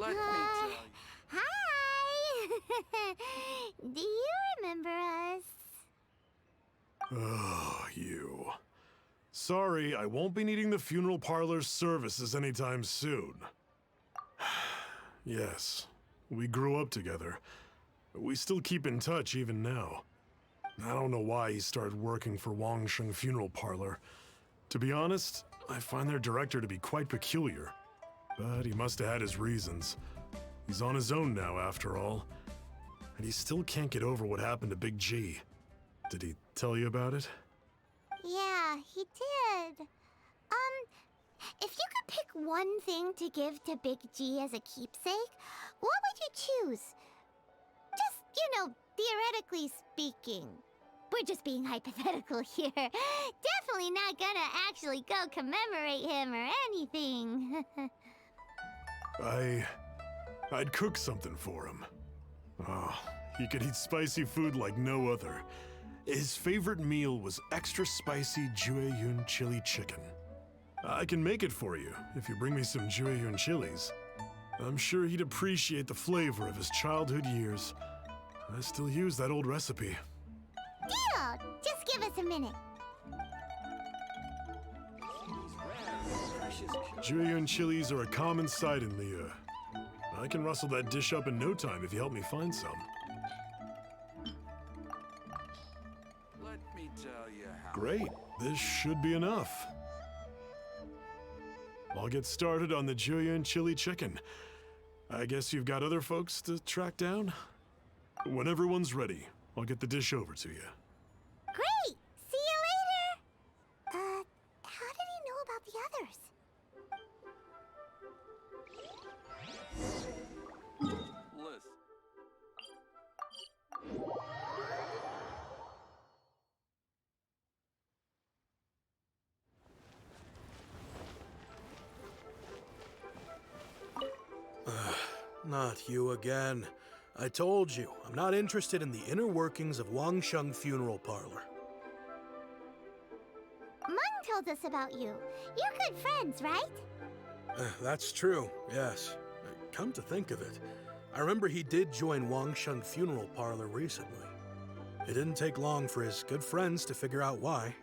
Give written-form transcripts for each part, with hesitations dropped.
Let me tell you. Hi! Do you remember us? Oh, you. Sorry, I won't be needing the funeral parlor's services anytime soon. Yes, we grew up together. We still keep in touch even now. I don't know why he started working for Wangsheng Funeral Parlor. To be honest, I find their director to be quite peculiar. But he must have had his reasons. He's on his own now, after all. And he still can't get over what happened to Big G. Did he tell you about it? Yeah, he did. If you could pick one thing to give to Big G as a keepsake, what would you choose? Just, theoretically speaking. We're just being hypothetical here. Definitely not gonna actually go commemorate him or anything. I'd cook something for him. Oh, he could eat spicy food like no other. His favorite meal was extra spicy Jueyun chili chicken. I can make it for you if you bring me some Jueyun chilies. I'm sure he'd appreciate the flavor of his childhood years. I still use that old recipe. Deal! Just give us a minute. Jueyun chilies are a common sight in Liyue. I can rustle that dish up in no time if you help me find some. Let me tell you how. Great, this should be enough. I'll get started on the Jueyun chili chicken. I guess you've got other folks to track down? When everyone's ready, I'll get the dish over to you. Great! See you later! How did he know about the others? Listen. Not you again. I told you, I'm not interested in the inner workings of Wangsheng Funeral Parlor. Mung told us about you. You're good friends, right? That's true, yes. Come to think of it, I remember he did join Wangsheng Funeral Parlor recently. It didn't take long for his good friends to figure out why.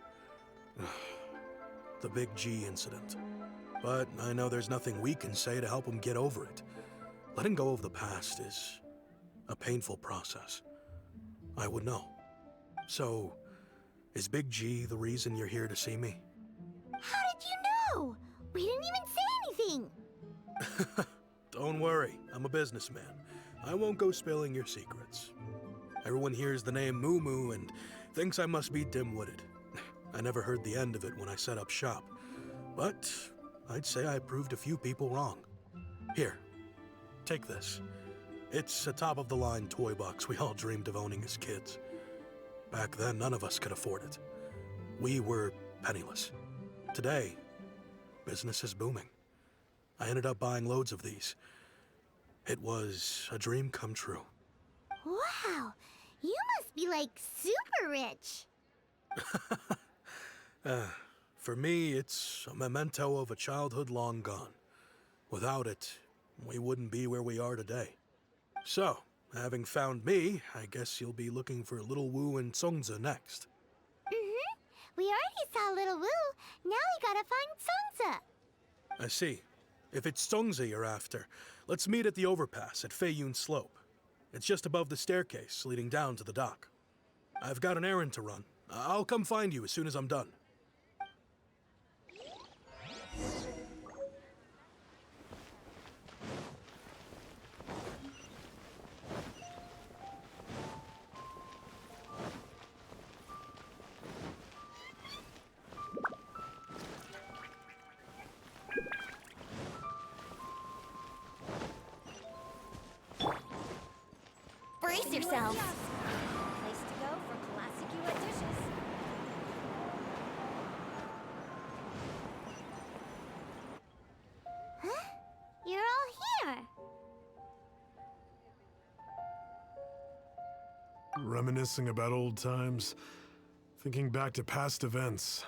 The Big G incident. But I know there's nothing we can say to help him get over it. Letting go of the past is a painful process. I would know. So, is Big G the reason you're here to see me? How did you know? We didn't even say anything. Don't worry, I'm a businessman. I won't go spilling your secrets. Everyone hears the name Moo Moo and thinks I must be dim-witted. I never heard the end of it when I set up shop. But I'd say I proved a few people wrong. Here, take this. It's a top-of-the-line toy box we all dreamed of owning as kids. Back then, none of us could afford it. We were penniless. Today, business is booming. I ended up buying loads of these. It was a dream come true. Wow, you must be like super rich. For me, it's a memento of a childhood long gone. Without it, we wouldn't be where we are today. So, having found me, I guess you'll be looking for Little Wu and Songza next. We already saw Little Wu. Now we gotta find Songza. I see. If it's Songza you're after, let's meet at the overpass at Feiyun Slope. It's just above the staircase leading down to the dock. I've got an errand to run. I'll come find you as soon as I'm done. Brace yourselves. Place to go for classic wet dishes. Huh? You're all here. Reminiscing about old times, thinking back to past events.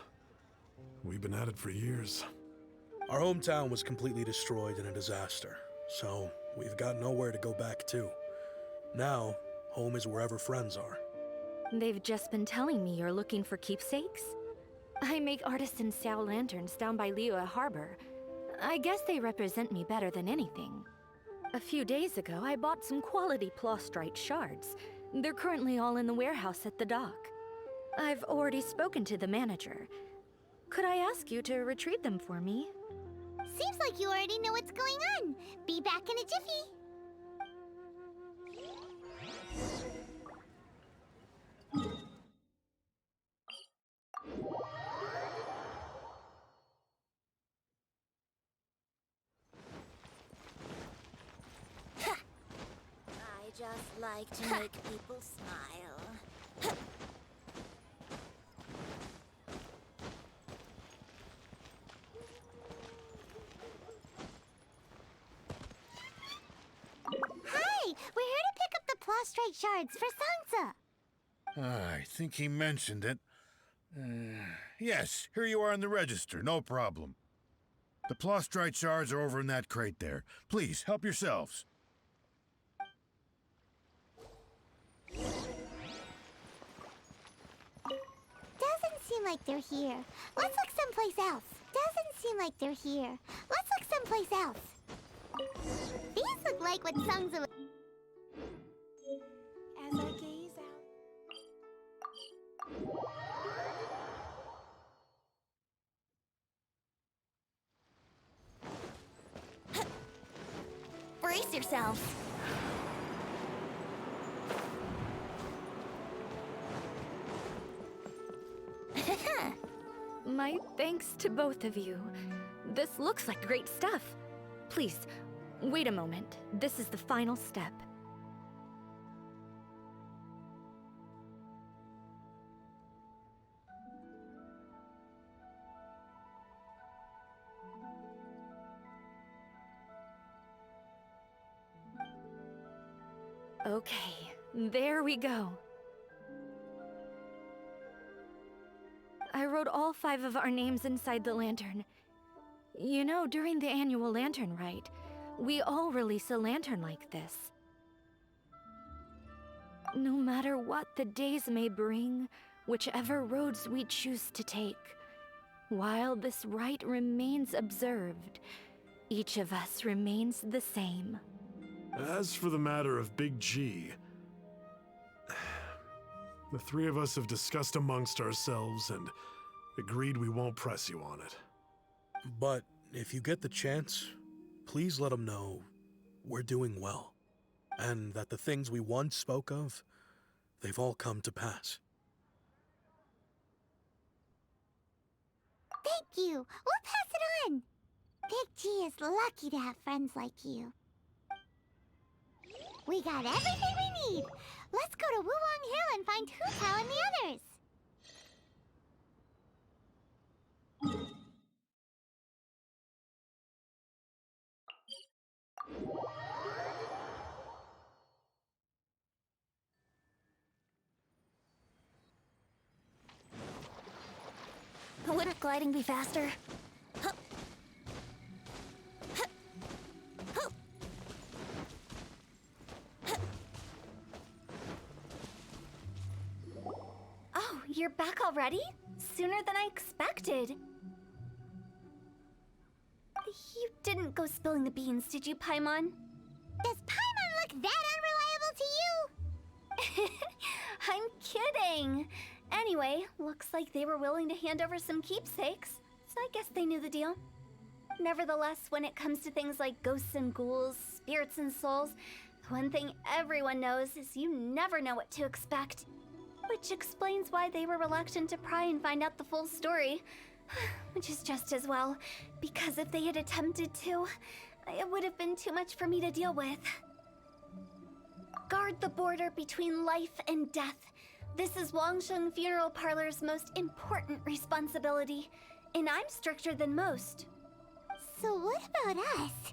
We've been at it for years. Our hometown was completely destroyed in a disaster, so We've got nowhere to go back to. Now, home is wherever friends are. They've just been telling me you're looking for keepsakes. I make artisan TAO lanterns down by Liyue Harbor. I guess they represent me better than anything. A few days ago, I bought some quality plastrite shards. They're currently all in the warehouse at the dock. I've already spoken to the manager. Could I ask you to retrieve them for me? Seems like you already know what's going on. Be back in a jiffy. I just like to make people smile. Hi, we're here to pick up the plastrite shards for Sansa. I think he mentioned it. Yes, here you are in the register, no problem. The plastrite shards are over in that crate there. Please, help yourselves. Doesn't seem like they're here. Let's look someplace else. Doesn't seem like they're here. Let's look someplace else. These look like what Sansa would... As I gaze out... Brace yourselves. My thanks to both of you. This looks like great stuff. Please, wait a moment. This is the final step. Okay, there we go. I wrote all 5 of our names inside the lantern. You know, during the annual lantern rite, we all release a lantern like this. No matter what the days may bring, whichever roads we choose to take, while this rite remains observed, each of us remains the same. As for the matter of Big G, the 3 of us have discussed amongst ourselves and agreed we won't press you on it. But if you get the chance, please let him know we're doing well, and that the things we once spoke of, they've all come to pass. Thank you. We'll pass it on. Big G is lucky to have friends like you. We got everything we need. Let's go to Wulong Hill and find Hu Tao and the others. Wouldn't gliding be faster? Oh, you're back already? Sooner than I expected. You didn't go spilling the beans, did you, Paimon? Does Paimon look that unreliable to you? I'm kidding. Anyway, looks like they were willing to hand over some keepsakes, so I guess they knew the deal. Nevertheless, when it comes to things like ghosts and ghouls, spirits and souls, the one thing everyone knows is you never know what to expect. Which explains why they were reluctant to pry and find out the full story. Which is just as well, because if they had attempted to, it would have been too much for me to deal with. Guard the border between life and death. This is Wangsheng Funeral Parlor's most important responsibility, and I'm stricter than most. So what about us?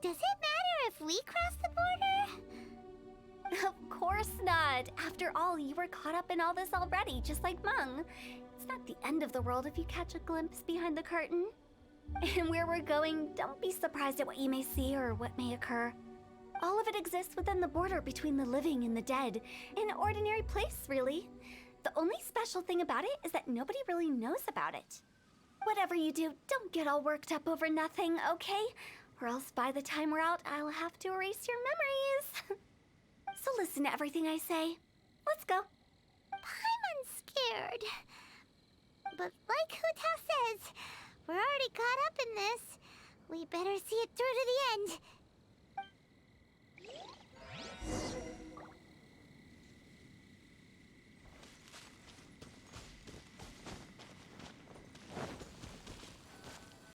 Does it matter if we cross the border? Of course not. After all, you were caught up in all this already, just like Meng. It's not the end of the world if you catch a glimpse behind the curtain. And where we're going, don't be surprised at what you may see or what may occur. All of it exists within the border between the living and the dead. An ordinary place, really. The only special thing about it is that nobody really knows about it. Whatever you do, don't get all worked up over nothing, okay? Or else by the time we're out, I'll have to erase your memories. So listen to everything I say. Let's go. Paimon's scared. But like Huta says, we're already caught up in this. We better see it through to the end.